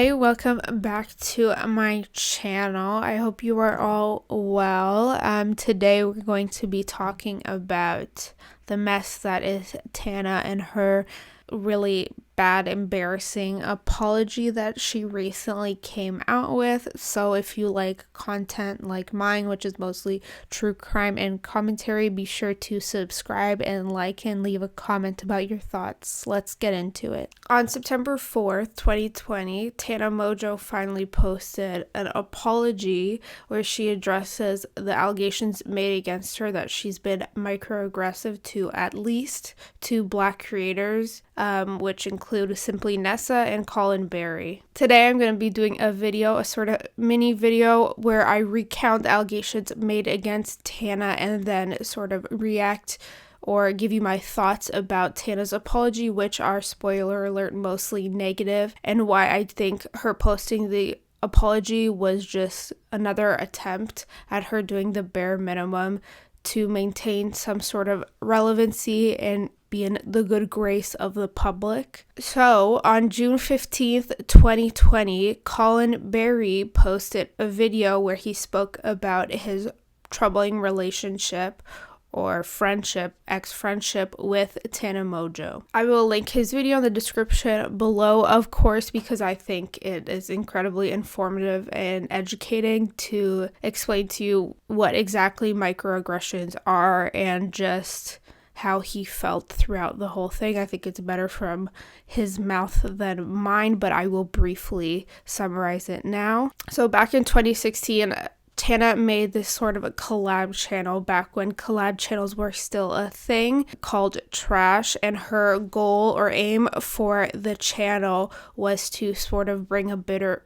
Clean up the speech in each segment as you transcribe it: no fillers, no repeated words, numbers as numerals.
Hi, welcome back to my channel. I hope you are all well. Today we're going to be talking about the mess that is Tana and her really bad, embarrassing apology that she recently came out with. So if you like content like mine, which is mostly true crime and commentary, be sure to subscribe and like and leave a comment about your thoughts. Let's get into it. On September 4th, 2020, Tana Mongeau finally posted an apology where she addresses the allegations made against her that she's been microaggressive to at least two Black creators, which include Simply Nessa and Colin Berry. Today I'm going to be doing a sort of mini video where I recount the allegations made against Tana and then sort of react or give you my thoughts about Tana's apology, which are, spoiler alert, mostly negative, and why I think her posting the apology was just another attempt at her doing the bare minimum to maintain some sort of relevancy and be in the good grace of the public. So on June 15th, 2020, Colin Berry posted a video where he spoke about his troubling relationship or ex-friendship with Tana Mongeau. I will link his video in the description below, of course, because I think it is incredibly informative and educating to explain to you what exactly microaggressions are and just how he felt throughout the whole thing. I think it's better from his mouth than mine, but I will briefly summarize it now. So back in 2016, Tana made this sort of a collab channel back when collab channels were still a thing called Trash, and her goal or aim for the channel was to sort of bring a bigger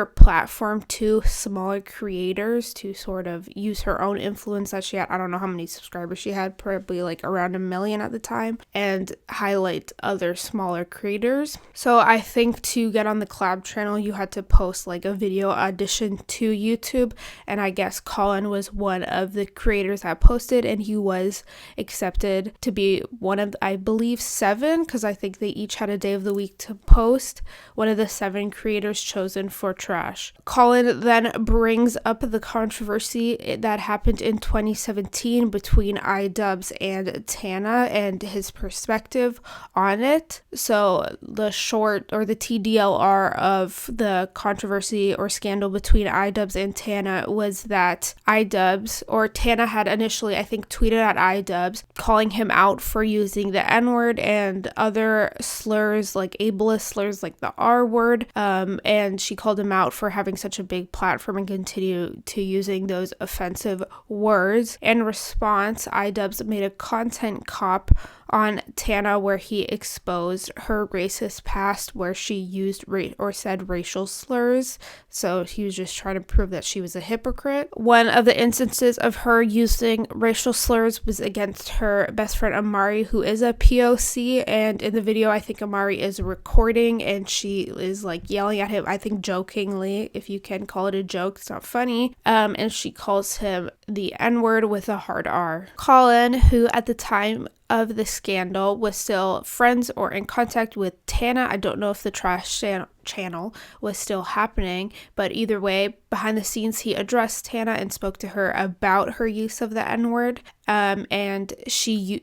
platform to smaller creators to sort of use her own influence that she had. I don't know how many subscribers she had, probably like around 1 million at the time, and highlight other smaller creators. So I think to get on the collab channel, you had to post like a video audition to YouTube, and I guess Colin was one of the creators that posted, and he was accepted to be one of, I believe, 7, because I think they each had a day of the week to post, one of the 7 creators chosen for Trash. Colin then brings up the controversy that happened in 2017 between iDubbbz and Tana and his perspective on it. So the short or the TDLR of the controversy or scandal between iDubbbz and Tana was that iDubbbz, or Tana had initially, I think, tweeted at iDubbbz calling him out for using the N-word and other slurs, like ableist slurs like the R word, and she called him out for having such a big platform and continue to using those offensive words. In response, iDubbbz made a content cop on Tana where he exposed her racist past where she used or said racial slurs. So he was just trying to prove that she was a hypocrite. One of the instances of her using racial slurs was against her best friend Amari, who is a POC, and in the video I think Amari is recording and she is like yelling at him, I think jokingly, if you can call it a joke, it's not funny, and she calls him the N-word with a hard R. Colin, who at the time of the scandal was still friends or in contact with Tana. I don't know if the Trash channel was still happening, but either way, behind the scenes he addressed Tana and spoke to her about her use of the N-word, and she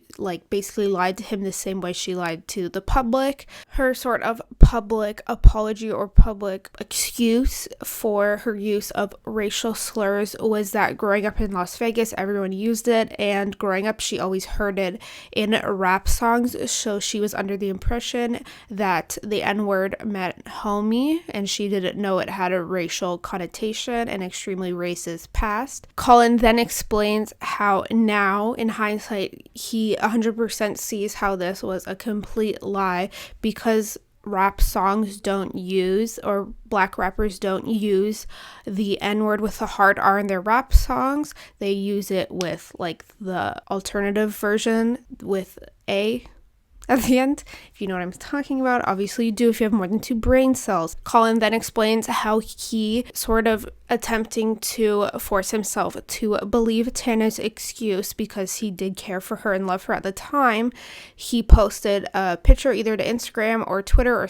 basically lied to him the same way she lied to the public. Her sort of public apology or public excuse for her use of racial slurs was that growing up in Las Vegas, everyone used it, and growing up she always heard it in rap songs, so she was under the impression that the N-word meant homie, and she didn't know it had a racial connotation and extremely racist past. Colin then explains how now, in hindsight, he 100% sees how this was a complete lie because rap songs don't use, or Black rappers don't use, the N-word with a hard R in their rap songs. They use it with like the alternative version with a at the end, if you know what I'm talking about. Obviously you do if you have more than 2 brain cells. Colin then explains how he sort of attempting to force himself to believe Tana's excuse because he did care for her and love her at the time. He posted a picture either to Instagram or Twitter or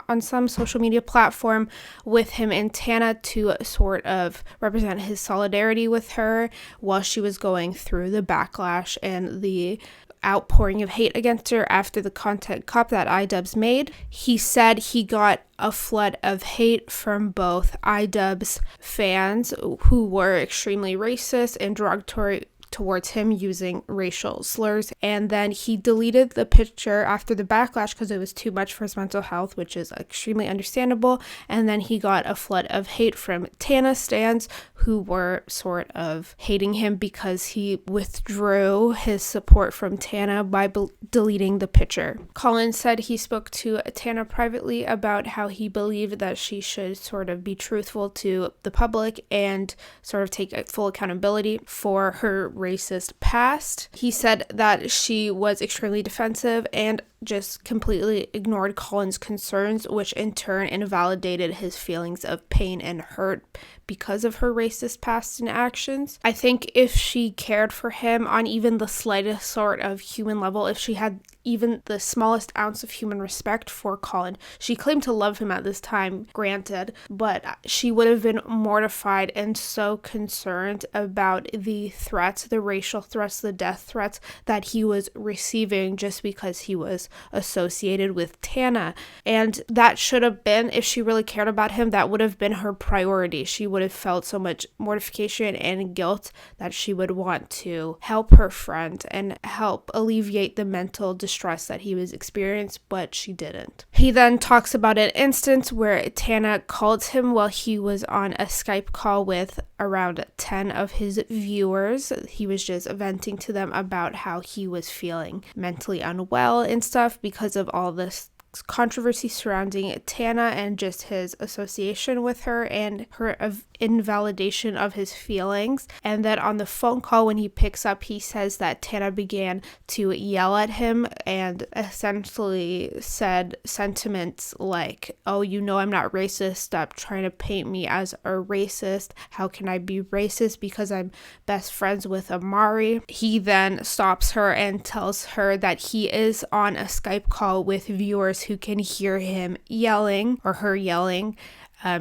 on some social media platform with him and Tana to sort of represent his solidarity with her while she was going through the backlash and the outpouring of hate against her after the content cop that iDubbbz made. He said he got a flood of hate from both iDubbbz fans who were extremely racist and derogatory towards him using racial slurs, and then he deleted the picture after the backlash because it was too much for his mental health, which is extremely understandable. And then he got a flood of hate from Tana stans who were sort of hating him because he withdrew his support from Tana by deleting the picture. Colin said he spoke to Tana privately about how he believed that she should sort of be truthful to the public and sort of take full accountability for her racist past. He said that she was extremely defensive and just completely ignored Colin's concerns, which in turn invalidated his feelings of pain and hurt because of her racist past and actions. I think if she cared for him on even the slightest sort of human level, if she had even the smallest ounce of human respect for Colin, she claimed to love him at this time, granted, but she would have been mortified and so concerned about the threats, the racial threats, the death threats that he was receiving just because he was associated with Tana. And that should have been, if she really cared about him, that would have been her priority. She would have felt so much mortification and guilt that she would want to help her friend and help alleviate the mental distress that he was experiencing, but she didn't. He then talks about an instance where Tana called him while he was on a Skype call with around 10 of his viewers. He was just venting to them about how he was feeling mentally unwell and stuff because of all this controversy surrounding Tana and just his association with her and her invalidation of his feelings. And then on the phone call when he picks up, he says that Tana began to yell at him and essentially said sentiments like, "Oh, you know I'm not racist. Stop trying to paint me as a racist. How can I be racist because I'm best friends with Amari?" He then stops her and tells her that he is on a Skype call with viewers who can hear him yelling or her yelling.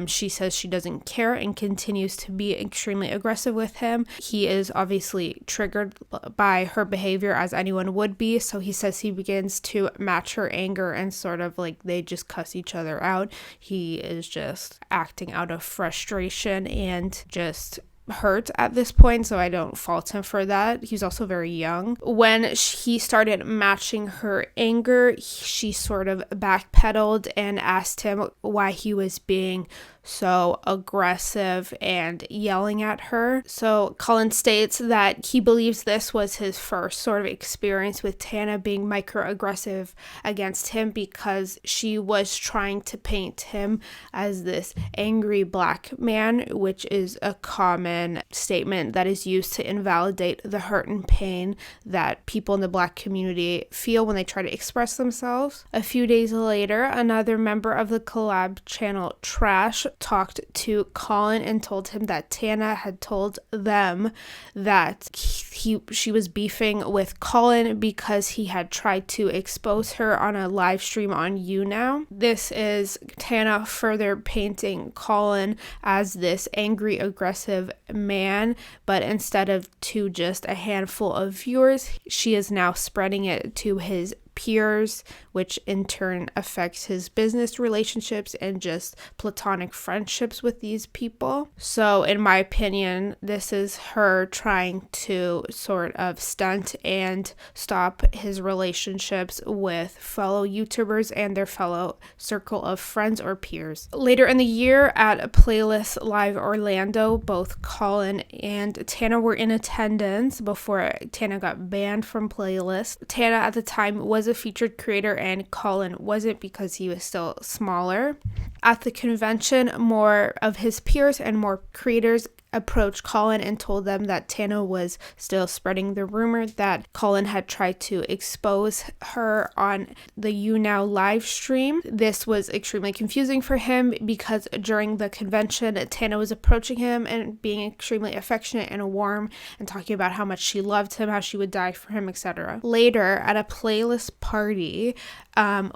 She says she doesn't care and continues to be extremely aggressive with him. He is obviously triggered by her behavior, as anyone would be, so he says he begins to match her anger and sort of like they just cuss each other out. He is just acting out of frustration and just hurt at this point, so I don't fault him for that. He's also very young. When he started matching her anger, she sort of backpedaled and asked him why he was being so aggressive and yelling at her. So Colin states that he believes this was his first sort of experience with Tana being microaggressive against him because she was trying to paint him as this angry black man, which is a common statement that is used to invalidate the hurt and pain that people in the black community feel when they try to express themselves. A few days later, another member of the collab channel Trash talked to Colin and told him that Tana had told them that she was beefing with Colin because he had tried to expose her on a live stream on YouNow. This is Tana further painting Colin as this angry, aggressive man, but instead of to just a handful of viewers, she is now spreading it to his peers, which in turn affects his business relationships and just platonic friendships with these people. So in my opinion, this is her trying to sort of stunt and stop his relationships with fellow YouTubers and their fellow circle of friends or peers. Later in the year at Playlist Live Orlando, both Colin and Tana were in attendance before Tana got banned from Playlist. Tana at the time was a featured creator and Colin wasn't because he was still smaller. At the convention, more of his peers and more creators approached Colin and told them that Tana was still spreading the rumor that Colin had tried to expose her on the YouNow live stream. This was extremely confusing for him because during the convention, Tana was approaching him and being extremely affectionate and warm and talking about how much she loved him, how she would die for him, etc. Later, at a playlist party,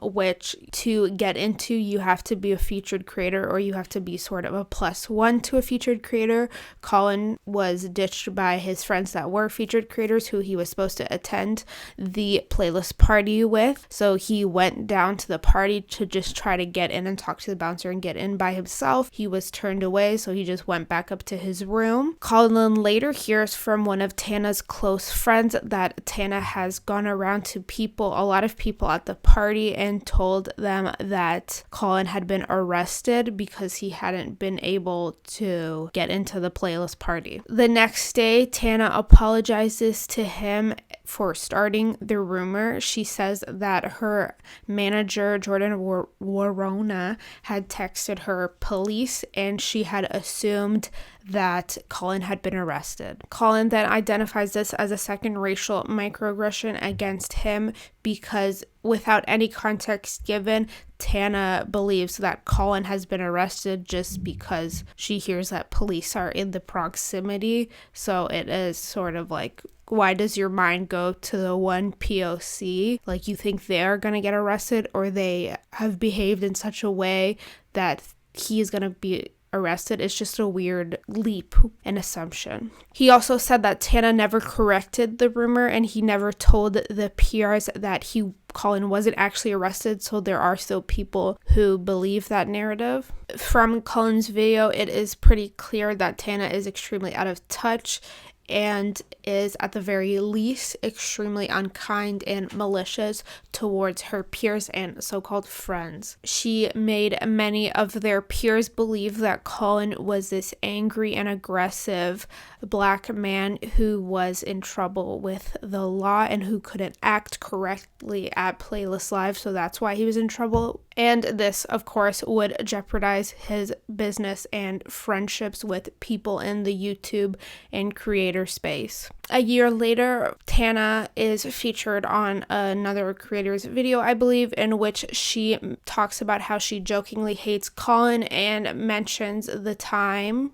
which to get into, you have to be a featured creator or you have to be sort of a +1 to a featured creator. Colin was ditched by his friends that were featured creators who he was supposed to attend the playlist party with. So he went down to the party to just try to get in and talk to the bouncer and get in by himself. He was turned away, so he just went back up to his room. Colin later hears from one of Tana's close friends that Tana has gone around to a lot of people at the party and told them that Colin had been arrested because he hadn't been able to get into the playlist party. The next day, Tana apologizes to him for starting the rumor. She says that her manager, Jordan Warona, had texted her police and she had assumed that Colin had been arrested. Colin then identifies this as a second racial microaggression against him because without any context given, Tana believes that Colin has been arrested just because she hears that police are in the proximity. So it is sort of like, why does your mind go to the one POC? Like, you think they're gonna get arrested or they have behaved in such a way that he is gonna be arrested. It's just a weird leap and assumption. He also said that Tana never corrected the rumor and he never told the PRs that Colin wasn't actually arrested, so there are still people who believe that narrative. From Colin's video, it is pretty clear that Tana is extremely out of touch and is at the very least extremely unkind and malicious towards her peers and so-called friends. She made many of their peers believe that Colin was this angry and aggressive Black man who was in trouble with the law and who couldn't act correctly at Playlist Live, so that's why he was in trouble. And this, of course, would jeopardize his business and friendships with people in the YouTube and creator space. A year later, Tana is featured on another creator's video, I believe, in which she talks about how she jokingly hates Colin and mentions the time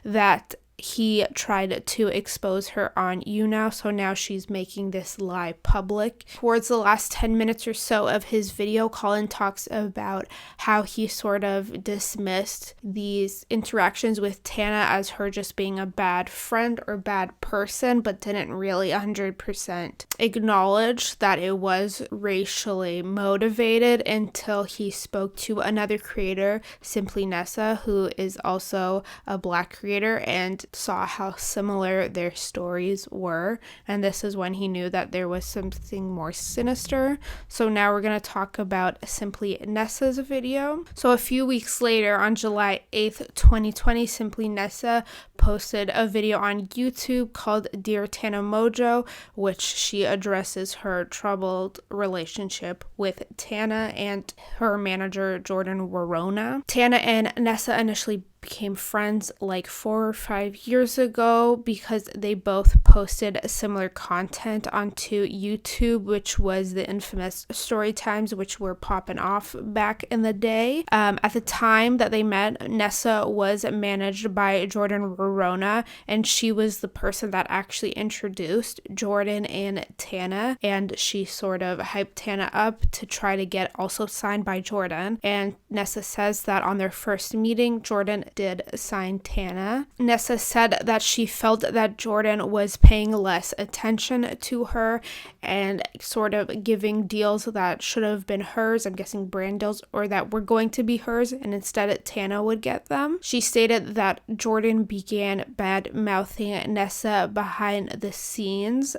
that he tried to expose her on YouNow, so now she's making this lie public. Towards the last 10 minutes or so of his video, Colin talks about how he sort of dismissed these interactions with Tana as her just being a bad friend or bad person, but didn't really 100% acknowledge that it was racially motivated until he spoke to another creator, Simply Nessa, who is also a Black creator, and saw how similar their stories were, and this is when he knew that there was something more sinister. So now we're going to talk about Simply Nessa's video. So a few weeks later, on July 8th, 2020, Simply Nessa posted a video on YouTube called Dear Tana Mongeau, which she addresses her troubled relationship with Tana and her manager, Jordan Warona. Tana and Nessa initially became friends like 4 or 5 years ago because they both posted similar content onto YouTube, which was the infamous story times, which were popping off back in the day. At the time that they met, Nessa was managed by Jordan Warona, and she was the person that actually introduced Jordan and Tana, and she sort of hyped Tana up to try to get also signed by Jordan. And Nessa says that on their first meeting, Jordan did sign Tana. Nessa said that she felt that Jordan was paying less attention to her and sort of giving deals that should have been hers, I'm guessing brand deals, or that were going to be hers, and instead Tana would get them. She stated that Jordan began bad-mouthing Nessa behind the scenes,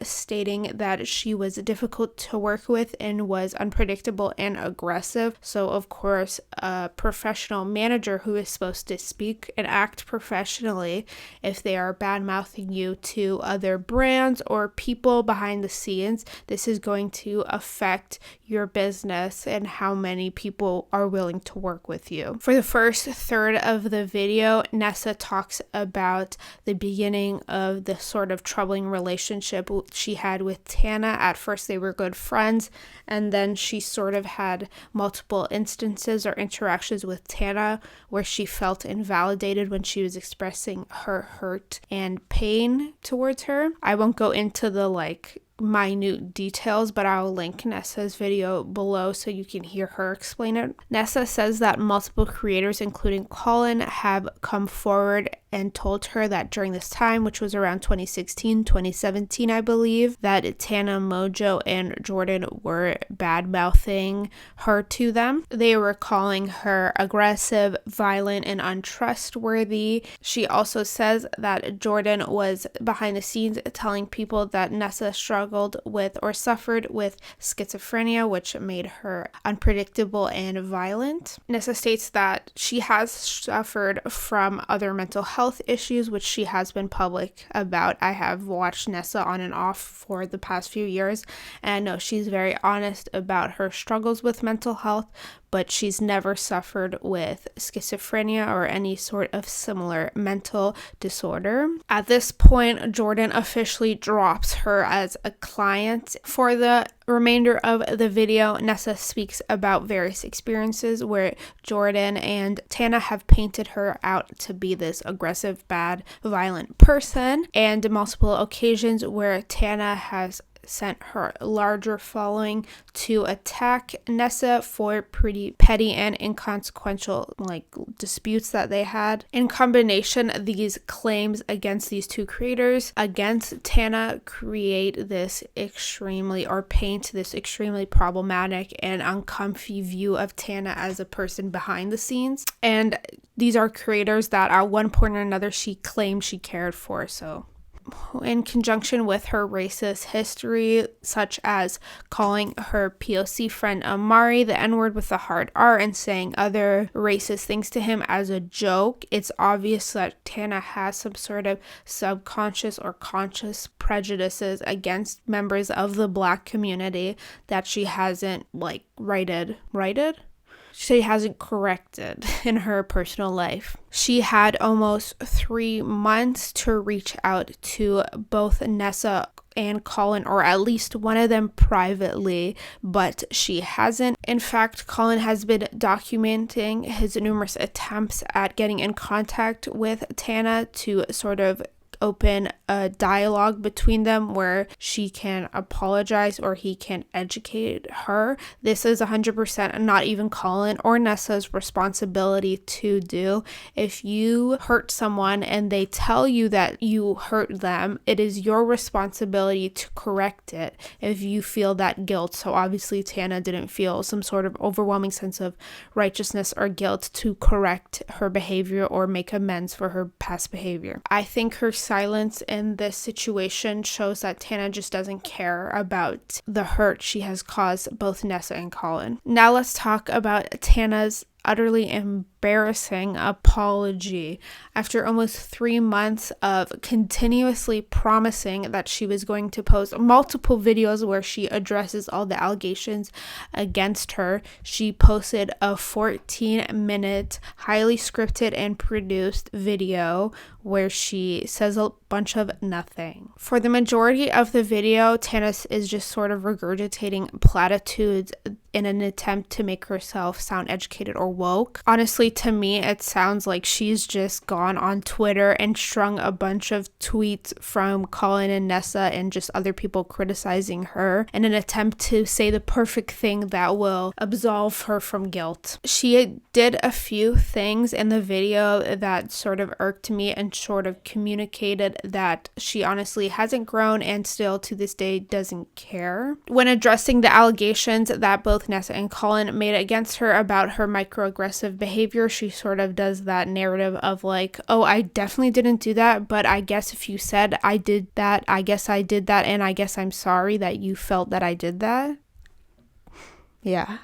stating that she was difficult to work with and was unpredictable and aggressive. So of course, a professional manager who is supposed to speak and act professionally, if they are bad-mouthing you to other brands or people behind the scenes, this is going to affect your business and how many people are willing to work with you. For the first third of the video, Nessa talks about the beginning of the sort of troubling relationship she had with Tana. At first they were good friends, and then she sort of had multiple instances or interactions with Tana where she felt invalidated when she was expressing her hurt and pain towards her. I won't go into the minute details, but I'll link Nessa's video below so you can hear her explain it. Nessa says that multiple creators, including Colin, have come forward and told her that during this time, which was around 2016, 2017, I believe, that Tana Mongeau and Jordan were bad-mouthing her to them. They were calling her aggressive, violent, and untrustworthy. She also says that Jordan was behind the scenes telling people that Nessa struggled with or suffered with schizophrenia, which made her unpredictable and violent. Nessa states that she has suffered from other mental health issues, which she has been public about. I have watched Nessa on and off for the past few years, and I know she's very honest about her struggles with mental health, but she's never suffered with schizophrenia or any sort of similar mental disorder. At this point, Jordan officially drops her as a client. For the remainder of the video, Nessa speaks about various experiences where Jordan and Tana have painted her out to be this aggressive, bad, violent person, and multiple occasions where Tana has sent her larger following to attack Nessa for pretty petty and inconsequential disputes that they had. In combination, these claims against these two creators against Tana paint this extremely problematic and uncomfy view of Tana as a person behind the scenes. And these are creators that at one point or another she claimed she cared for. So in conjunction with her racist history, such as calling her POC friend Amari the N-word with a hard R and saying other racist things to him as a joke, it's obvious that Tana has some sort of subconscious or conscious prejudices against members of the Black community that she hasn't she hasn't corrected in her personal life. She had almost 3 months to reach out to both Nessa and Colin, or at least one of them privately, but she hasn't. In fact, Colin has been documenting his numerous attempts at getting in contact with Tana to sort of open a dialogue between them where she can apologize or he can educate her. This is 100% not even Colin or Nessa's responsibility to do. If you hurt someone and they tell you that you hurt them, it is your responsibility to correct it if you feel that guilt. So obviously Tana didn't feel some sort of overwhelming sense of righteousness or guilt to correct her behavior or make amends for her past behavior. I think her silence in this situation shows that Tana just doesn't care about the hurt she has caused both Nessa and Colin. Now let's talk about Tana's utterly embarrassing apology. After almost 3 months of continuously promising that she was going to post multiple videos where she addresses all the allegations against her, she posted a 14-minute, highly scripted and produced video where she says a bunch of nothing. For the majority of the video, Tana is just sort of regurgitating platitudes in an attempt to make herself sound educated or woke. Honestly, to me, it sounds like she's just gone on Twitter and strung a bunch of tweets from Colin and Nessa and just other people criticizing her in an attempt to say the perfect thing that will absolve her from guilt. She did a few things in the video that sort of irked me and sort of communicated that she honestly hasn't grown and still to this day doesn't care. When addressing the allegations that both Nessa and Colin made against her about her microaggressive behavior, she sort of does that narrative of like, oh, I definitely didn't do that, but I guess if you said I did that, I guess I did that, and I guess I'm sorry that you felt that I did that. Yeah.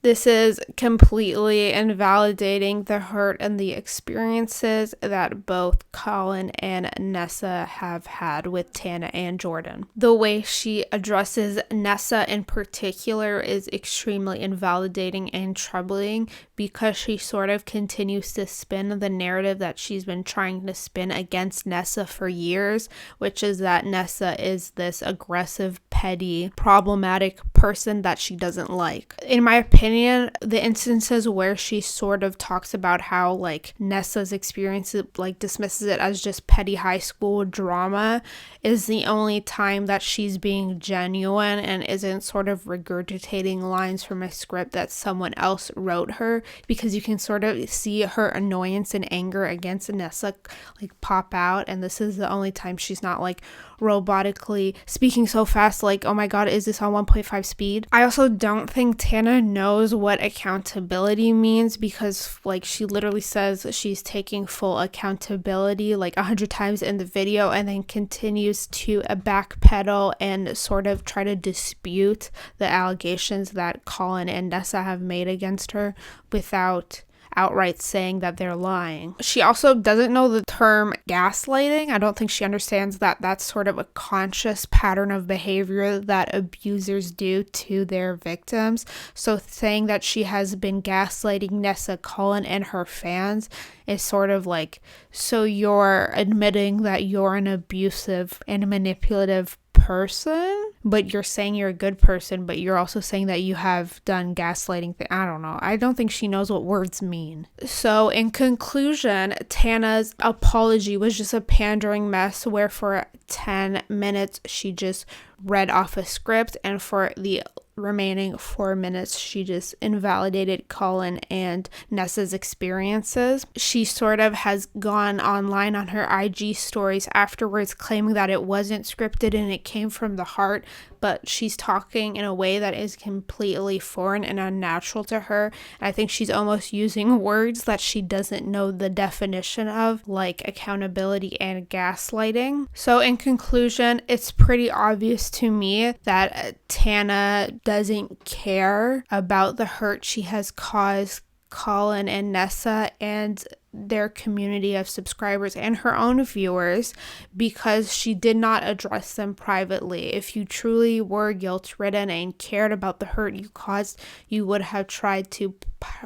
This is completely invalidating the hurt and the experiences that both Colin and Nessa have had with Tana and Jordan. The way she addresses Nessa in particular is extremely invalidating and troubling because she sort of continues to spin the narrative that she's been trying to spin against Nessa for years, which is that Nessa is this aggressive, petty, problematic person that she doesn't like. In my opinion, the instances where she sort of talks about how like Nessa's experience, like dismisses it as just petty high school drama, is the only time that she's being genuine and isn't sort of regurgitating lines from a script that someone else wrote her, because you can sort of see her annoyance and anger against Nessa like pop out, and this is the only time she's not like robotically speaking so fast like, oh my god, is this on 1.5 speed? I also don't think Tana knows what accountability means, because like she literally says she's taking full accountability like 100 times in the video, and then continues to backpedal and sort of try to dispute the allegations that Colin and Nessa have made against her without outright saying that they're lying. She also doesn't know the term gaslighting. I don't think she understands that that's sort of a conscious pattern of behavior that abusers do to their victims. So saying that she has been gaslighting Nessa, Colin, and her fans is sort of like, so you're admitting that you're an abusive and manipulative person, but you're saying you're a good person, but you're also saying that you have done gaslighting. I don't know. I don't think she knows what words mean. So in conclusion, Tana's apology was just a pandering mess where for 10 minutes she just read off a script, and for the remaining 4 minutes she just invalidated Colin and Nessa's experiences. She sort of has gone online on her IG stories afterwards claiming that it wasn't scripted and it came from the heart, but she's talking in a way that is completely foreign and unnatural to her. And I think she's almost using words that she doesn't know the definition of, like accountability and gaslighting. So in conclusion, it's pretty obvious to me that Tana doesn't care about the hurt she has caused Colin and Nessa and their community of subscribers and her own viewers, because she did not address them privately. If you truly were guilt-ridden and cared about the hurt you caused, you would have tried to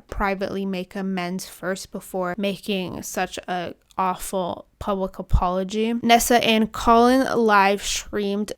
privately make amends first before making such a awful public apology. Nessa and Colin live streamed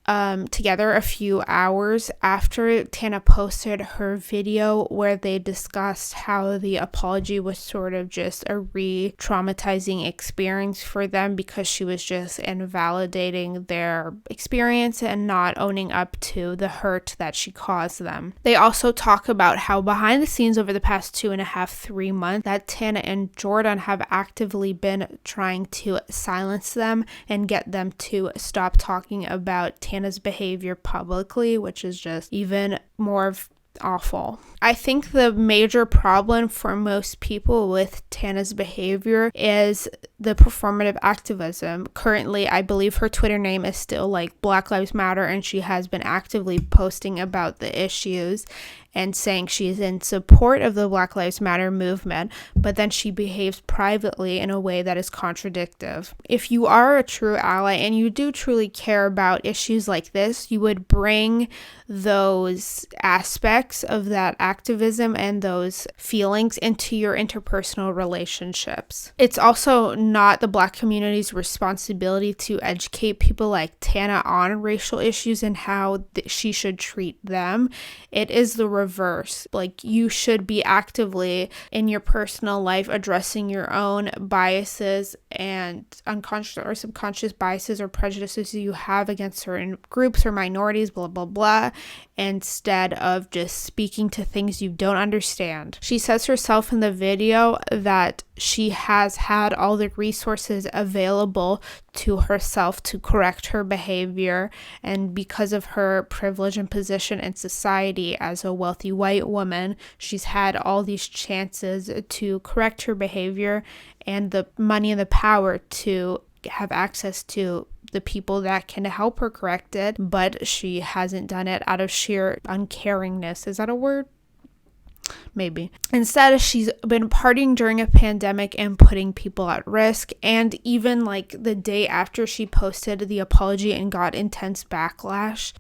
together a few hours after Tana posted her video where they discussed how the apology was sort of just a re-traumatizing experience for them because she was just invalidating their experience and not owning up to the hurt that she caused them. They also talk about how behind the scenes over the past 2.5-3 months that Tana and Jordan have actively been trying to silence them and get them to stop talking about Tana's behavior publicly, which is just even more awful. I think the major problem for most people with Tana's behavior is the performative activism. Currently, I believe her Twitter name is still like Black Lives Matter, and she has been actively posting about the issues and saying she's in support of the Black Lives Matter movement, but then she behaves privately in a way that is contradictory. If you are a true ally and you do truly care about issues like this, you would bring those aspects of that activism and those feelings into your interpersonal relationships. It's also not the Black community's responsibility to educate people like Tana on racial issues and how she should treat them. It is the reverse. Like, you should be actively in your personal life addressing your own biases and unconscious or subconscious biases or prejudices you have against certain groups or minorities, blah, blah, blah, instead of just speaking to things you don't understand. She says herself in the video that she has had all the resources available to herself to correct her behavior, and because of her privilege and position in society as a wealthy white woman, she's had all these chances to correct her behavior and the money and the power to have access to the people that can help her correct it, but she hasn't done it out of sheer uncaringness. Is that a word? maybe. Instead, she's been partying during a pandemic and putting people at risk. And even like the day after she posted the apology and got intense backlash,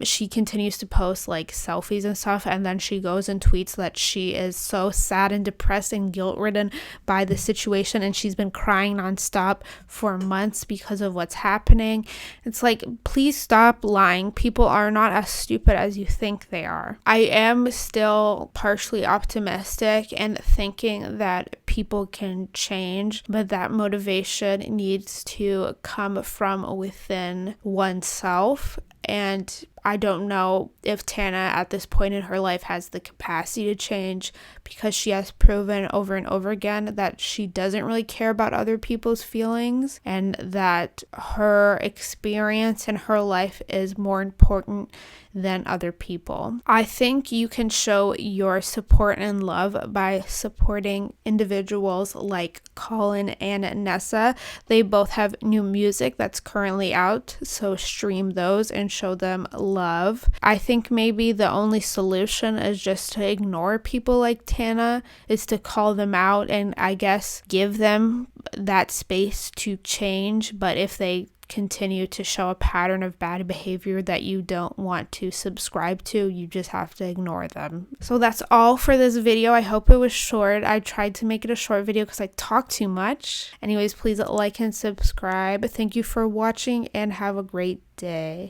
she continues to post like selfies and stuff. And then she goes and tweets that she is so sad and depressed and guilt-ridden by the situation. And she's been crying nonstop for months because of what's happening. It's like, please stop lying. People are not as stupid as you think they are. I am still partially optimistic and thinking that people can change, but that motivation needs to come from within oneself. And I don't know if Tana at this point in her life has the capacity to change, because she has proven over and over again that she doesn't really care about other people's feelings, and that her experience in her life is more important than other people. I think you can show your support and love by supporting individuals like Colin and Nessa. They both have new music that's currently out, so stream those and show them love. I think maybe the only solution is just to ignore people like Tana, is to call them out and I guess give them that space to change. But if they continue to show a pattern of bad behavior that you don't want to subscribe to, you just have to ignore them. So that's all for this video. I hope it was short. I tried to make it a short video because I talk too much. Anyways, please like and subscribe. Thank you for watching and have a great day.